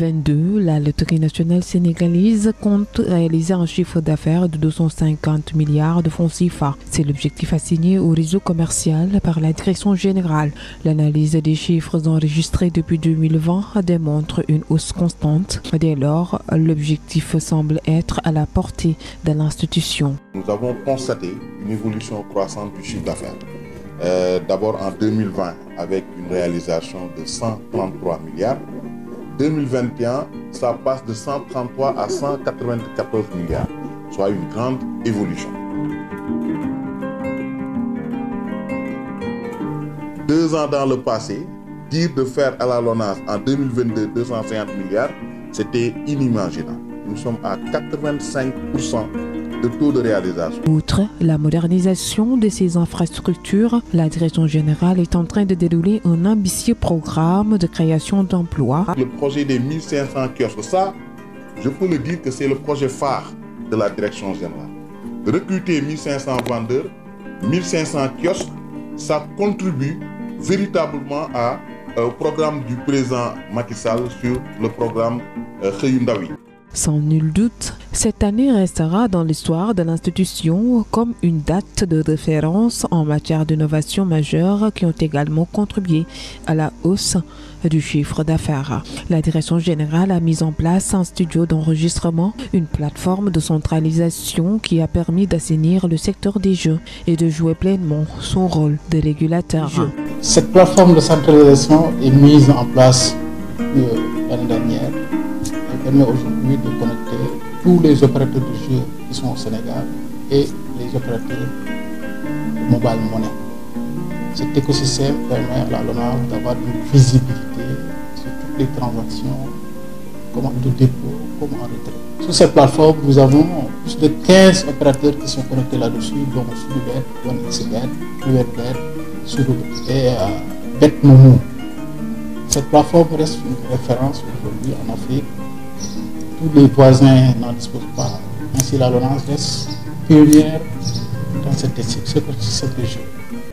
2022, la Loterie nationale sénégalaise compte réaliser un chiffre d'affaires de 250 milliards de francs CFA. C'est l'objectif assigné au réseau commercial par la direction générale. L'analyse des chiffres enregistrés depuis 2020 démontre une hausse constante. Dès lors, l'objectif semble être à la portée de l'institution. Nous avons constaté une évolution croissante du chiffre d'affaires. D'abord en 2020 avec une réalisation de 133 milliards. 2021, ça passe de 133 à 194 milliards, soit une grande évolution. 2 ans dans le passé, dire de faire à la LONASE en 2022 250 milliards, c'était inimaginable. Nous sommes à 85% de taux de réalisation. Outre la modernisation de ces infrastructures, la direction générale est en train de dérouler un ambitieux programme de création d'emplois. Le projet des 1500 kiosques, ça, je peux le dire que c'est le projet phare de la direction générale. De recruter 1500 vendeurs, 1500 kiosques, ça contribue véritablement au programme du président Macky Sall sur le programme Xëyu Ndaw yi. Sans nul doute, cette année restera dans l'histoire de l'institution comme une date de référence en matière d'innovation majeure qui ont également contribué à la hausse du chiffre d'affaires. La direction générale a mis en place un studio d'enregistrement, une plateforme de centralisation qui a permis d'assainir le secteur des jeux et de jouer pleinement son rôle de régulateur. Cette plateforme de centralisation est mise en place l'année dernière. Elle permet aujourd'hui de connecter tous les opérateurs de jeux qui sont au Sénégal et les opérateurs de mobile money. Cet écosystème permet à la LONASE d'avoir une visibilité sur toutes les transactions, comme en dépôt, comme en retrait. Sur cette plateforme, nous avons plus de 15 opérateurs qui sont connectés là-dessus, dont Sudubet, OneXBet, URBet, Sudubet et BetMomo. Cette plateforme reste une référence aujourd'hui en Afrique. Tous les voisins n'en disposent pas. Ainsi, la LONASE reste pionnière dans cette région.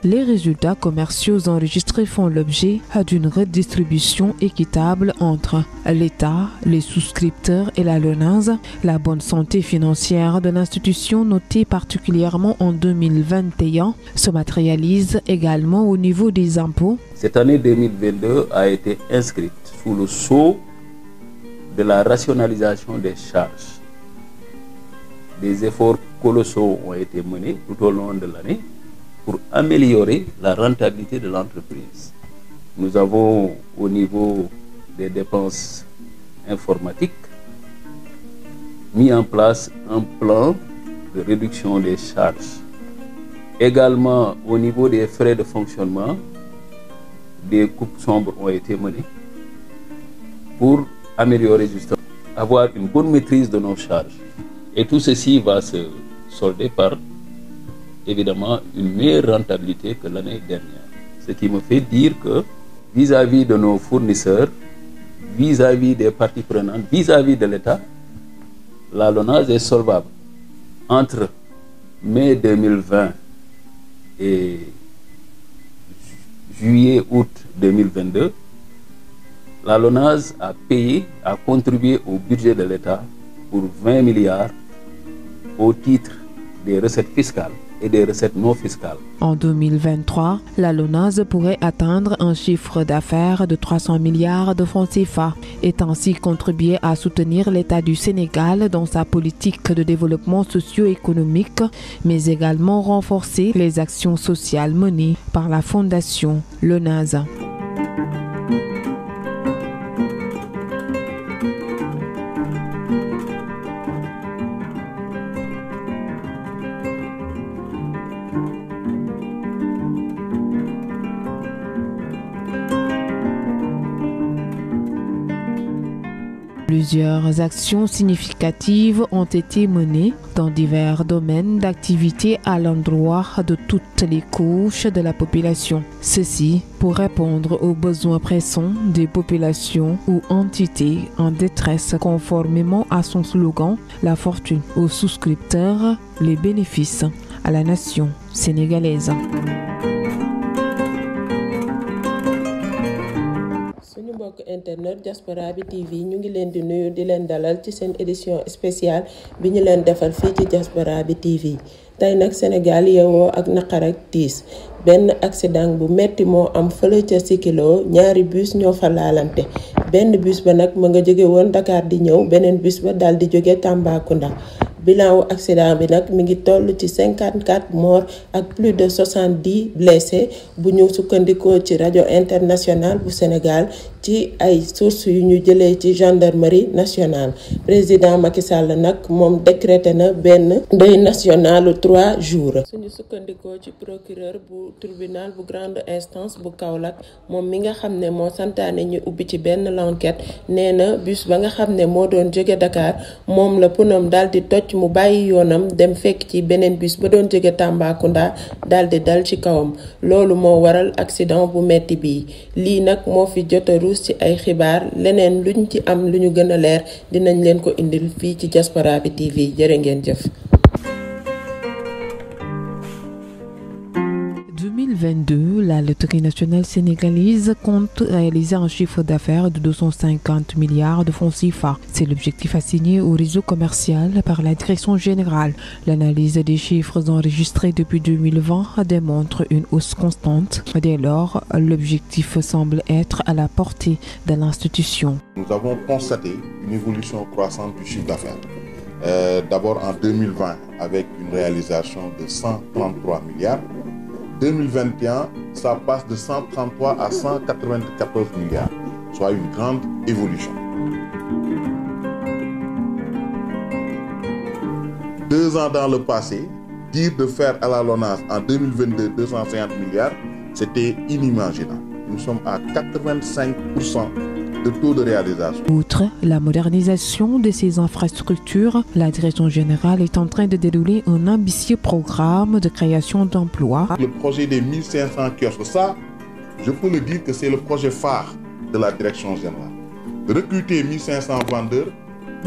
Les résultats commerciaux enregistrés font l'objet d'une redistribution équitable entre l'État, les souscripteurs et la LONASE. La bonne santé financière de l'institution, notée particulièrement en 2021, se matérialise également au niveau des impôts. Cette année 2022 a été inscrite sous le sceau de la rationalisation des charges. Des efforts colossaux ont été menés tout au long de l'année pour améliorer la rentabilité de l'entreprise. Nous avons au niveau des dépenses informatiques mis en place un plan de réduction des charges. Également au niveau des frais de fonctionnement, des coupes sombres ont été menées pour améliorer justement, avoir une bonne maîtrise de nos charges. Et tout ceci va se solder par évidemment une meilleure rentabilité que l'année dernière. Ce qui me fait dire que vis-à-vis de nos fournisseurs, vis-à-vis des parties prenantes, vis-à-vis de l'État, la LONASE est solvable. Entre mai 2020 et juillet-août 2022, la LONASE a contribué au budget de l'État pour 20 milliards au titre des recettes fiscales et des recettes non fiscales. En 2023, la LONASE pourrait atteindre un chiffre d'affaires de 300 milliards de francs CFA et ainsi contribuer à soutenir l'État du Sénégal dans sa politique de développement socio-économique, mais également renforcer les actions sociales menées par la Fondation LONASE. Plusieurs actions significatives ont été menées dans divers domaines d'activité à l'endroit de toutes les couches de la population. Ceci pour répondre aux besoins pressants des populations ou entités en détresse conformément à son slogan « La fortune aux souscripteurs, les bénéfices à la nation sénégalaise ». mbokk internet Diaspora bi TV ñu ngi leen di nuyu di leen dalal ci seen édition spéciale bi ñu leen defal fii ci Diaspora bi TV tey nag Sénégal yeewoo ak naqar ak tiis benn accident bu metti moo am fële ca Sikilo ñaari bus ñoo fa laalante benn bus ba nag ma nga jóge woon Dakar di ñëw beneen bus ba daal di jóge Tambacounda. Bilan wu accident bi nag mi ngi toll ci 54 morts ak plus de 70 blessés bu ñu sukkandikoo ci rajo internationale bu Sénégal ci ay sources yu ñu jëlee ci gendarmerie nationale. Président Macky Sall nag moom décrété na benn deuil national 3 jours. suñu sukkandikoo ci procureur bu tribunal bu grande instance bu Kaolack moom mi nga xam ne moo santaane ñu ubbi ci benn l'enquête nee na bus ba nga xam ne moo doon jóge Dakar moom la punam daal di toj. mu bàyyi yoonam dem fekk ci beneen bus ba doon jóge Tambacounda daldi dal ci kawam loolu moo waral accident bu metti bii lii nag moo fi jot a ruus ci ay xibaar leneen luñ ci am lu ñu gën a leer dinañ leen ko indil fii ci Diaspora bi TV jërë ngeen jëf. 2022, la Loterie nationale sénégalaise compte réaliser un chiffre d'affaires de 250 milliards de francs CFA. C'est l'objectif assigné au réseau commercial par la direction générale. L'analyse des chiffres enregistrés depuis 2020 démontre une hausse constante. Dès lors, l'objectif semble être à la portée de l'institution. Nous avons constaté une évolution croissante du chiffre d'affaires. D'abord en 2020 avec une réalisation de 133 milliards. 2021, ça passe de 133 à 194 milliards, soit une grande évolution. 2 ans dans le passé, dire de faire à la LONASE en 2022 250 milliards, c'était inimaginable. Nous sommes à 85% de taux de réalisation. Outre la modernisation de ces infrastructures, la direction générale est en train de dérouler un ambitieux programme de création d'emplois. Le projet des 1500 kiosques, ça, je peux le dire que c'est le projet phare de la direction générale. Recruter 1500 vendeurs,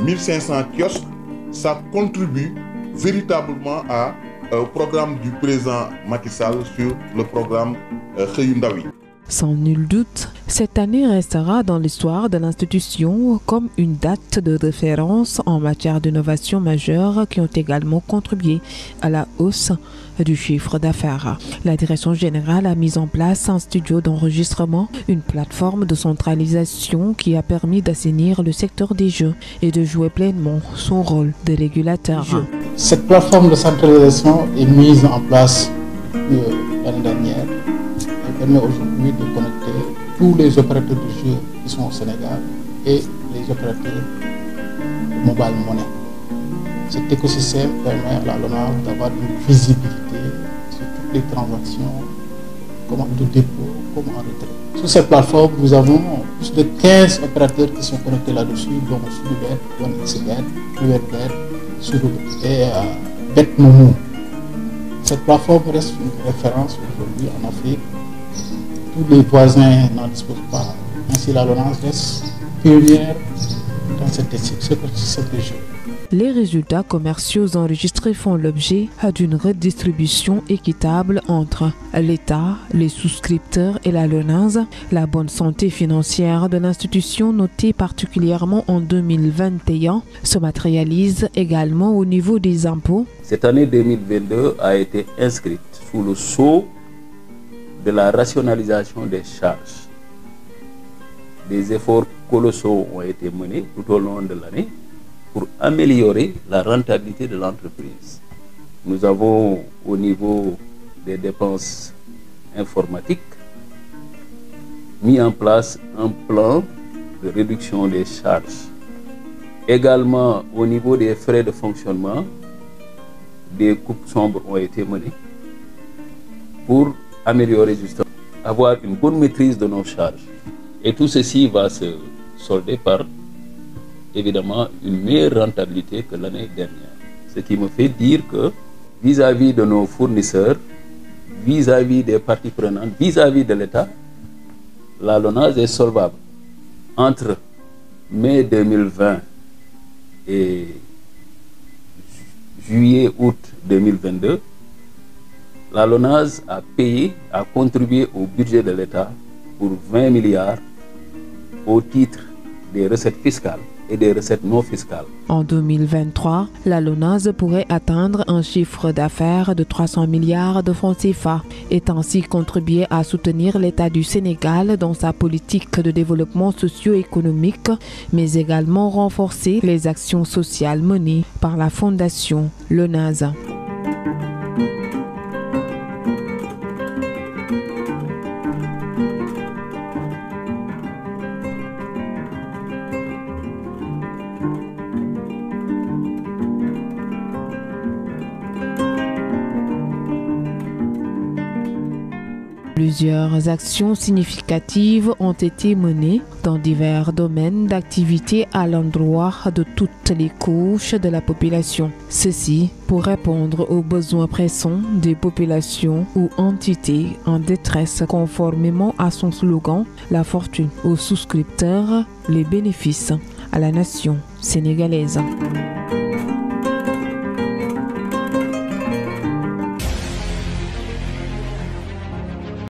1500 kiosques, ça contribue véritablement au programme du président Macky Sall sur le programme Xëyu Ndaw yi. Sans nul doute, cette année restera dans l'histoire de l'institution comme une date de référence en matière d'innovation majeure qui ont également contribué à la hausse du chiffre d'affaires. La direction générale a mis en place un studio d'enregistrement, une plateforme de centralisation qui a permis d'assainir le secteur des jeux et de jouer pleinement son rôle de régulateur. Cette plateforme de centralisation est mise en place l'année dernière. Elle permet aujourd'hui de connecter tous les opérateurs de jeux qui sont au Sénégal et les opérateurs de mobile money. Cet écosystème permet à la LONASE d'avoir une visibilité sur toutes les transactions, comme de dépôt, comme en retrait. Sur cette plateforme, nous avons plus de 15 opérateurs qui sont connectés là-dessus, dont Sudubet, OneXBet, URBet, et BetMomo. Cette plateforme reste une référence aujourd'hui en Afrique. Tous les voisins n'en disposent pas. Ainsi, la LONASE reste pionnière dans cette région. Les résultats commerciaux enregistrés font l'objet d'une redistribution équitable entre l'État, les souscripteurs et la LONASE. La bonne santé financière de l'institution, notée particulièrement en 2021, se matérialise également au niveau des impôts. Cette année 2022 a été inscrite sous le sceau de la rationalisation des charges. Des efforts colossaux ont été menés tout au long de l'année pour améliorer la rentabilité de l'entreprise. Nous avons au niveau des dépenses informatiques mis en place un plan de réduction des charges. Également au niveau des frais de fonctionnement, des coupes sombres ont été menées pour améliorer justement, avoir une bonne maîtrise de nos charges. Et tout ceci va se solder par évidemment une meilleure rentabilité que l'année dernière. Ce qui me fait dire que vis-à-vis de nos fournisseurs, vis-à-vis des parties prenantes, vis-à-vis de l'État, la LONASE est solvable. Entre mai 2020 et juillet-août 2022, la LONASE a contribué au budget de l'État pour 20 milliards au titre des recettes fiscales et des recettes non fiscales. En 2023, la LONASE pourrait atteindre un chiffre d'affaires de 300 milliards de francs CFA et ainsi contribuer à soutenir l'État du Sénégal dans sa politique de développement socio-économique, mais également renforcer les actions sociales menées par la Fondation LONASE. Plusieurs actions significatives ont été menées dans divers domaines d'activité à l'endroit de toutes les couches de la population. Ceci pour répondre aux besoins pressants des populations ou entités en détresse conformément à son slogan « La fortune aux souscripteurs, les bénéfices à la nation sénégalaise ».